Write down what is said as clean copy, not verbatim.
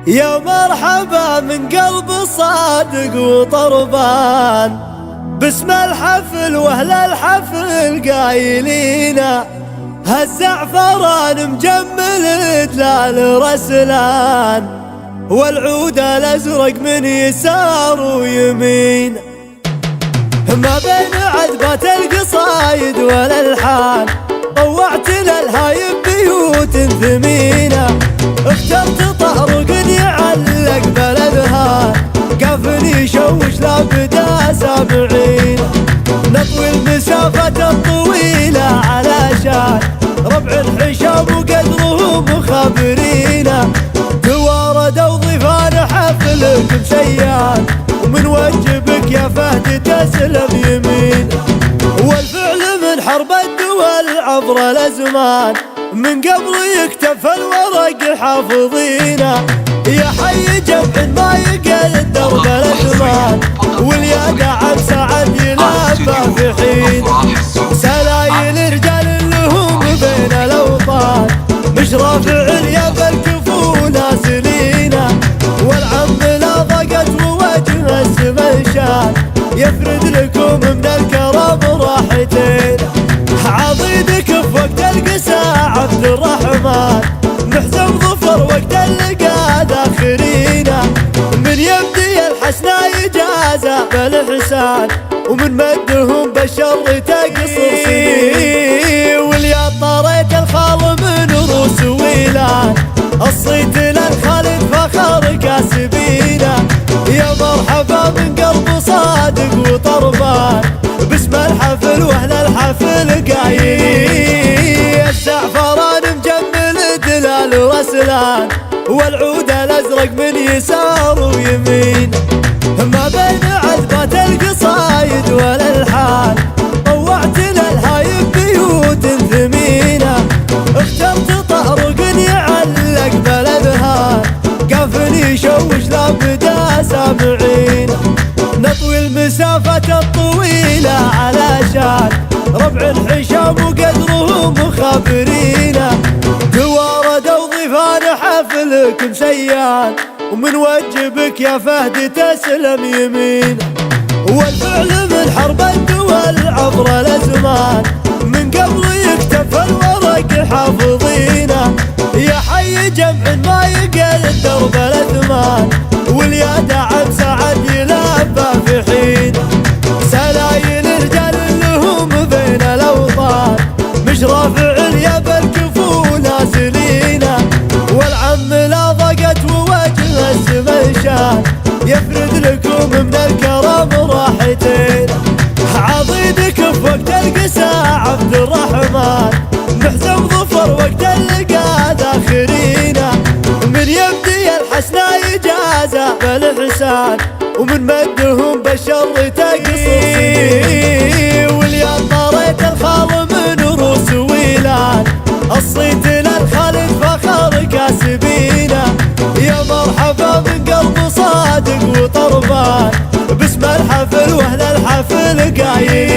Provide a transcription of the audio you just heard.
يا مرحبا من قلب صادق وطربان، باسم الحفل واهل الحفل قايلينا هالزعفران مجمل دلال رسلان، والعود الازرق من يسار ويمين، ما بين عذبات القصايد والالحان طوعت للهايب بيوت ثمينه، اخترت طارق يعلق بالاذهان، قفل يشوش لابدا سامعين، نطوي المسافة الطويلة علشان ربع الحشام وقدرهم مخابرينا، تواردوا ضيفان حفلك مشيان، ومن وجبك يا فهد تسلم يمين، والفعل من حرب الدول عبر الازمان، من قبل يكتف الورق حافظينا، يا حي جمع ما يقل درب الازمان، واليد عم سعد يلبى في حين، سلايل رجال لهم بين الاوطان، مش رافع اليد الكفوله سلينا، والعم لا ضقت ووجه السمنشان، يفرد لكم من الكرم راحتين، عضيدك في وقت القساء عبد الرحمن، نحزم ظفر وقت اللقاء داخرينا، من يبدي الحسنى يجازى بالإحسان، ومن مدهم بالشر تقصر سنين، واليا طريت الخال من روس ويلان، الصيت للخالد فخر كاسبينا، يا مرحبا من قلب صادق وطربان، باسم الحفل واهل الحفل قايلين، الزعفران مجمل دلال رسلان، والعود الازرق من يسار ويمين، ما بين عذبات القصايد والالحان طوعت للهايب بيوت ثمينه، اخترت طارق يعلق بالاذهان، قفل يشوش لابدا سامعين، نطوي المسافة الطويلة علشان ربع الحشام وقدرهم مخابرينا، تواردوا ضيفان حفلك مشيان، ومن وجبك يا فهد تسلم يمين، والفعل من حرب الدول عبر الازمان، من قبل يكتف الورق حافظينا، يا حي جمع ما يقل درب الاثمان، واليد عم سعد يلبى في حين، سلايل رجال لهم بين الاوطان، مش رافع اليد الكفوله سلينا، والعم لا ضقت ووجه السمنشان، يفرد لكم من الكرم راحتين، عضيدك في وقت القساء عبد الرحمن، نحزم ظفر وقت اللقاء داخرينا، من يبدي الحسنى يجازى بالإحسان، ومن مدهم بالشر تقصر سنين، واليا طريت الخال من روس ويلان، الصيت للخالد فخر كاسبينا، يا مرحبا من قلب صادق وطربان، باسم الحفل واهل الحفل قايلين.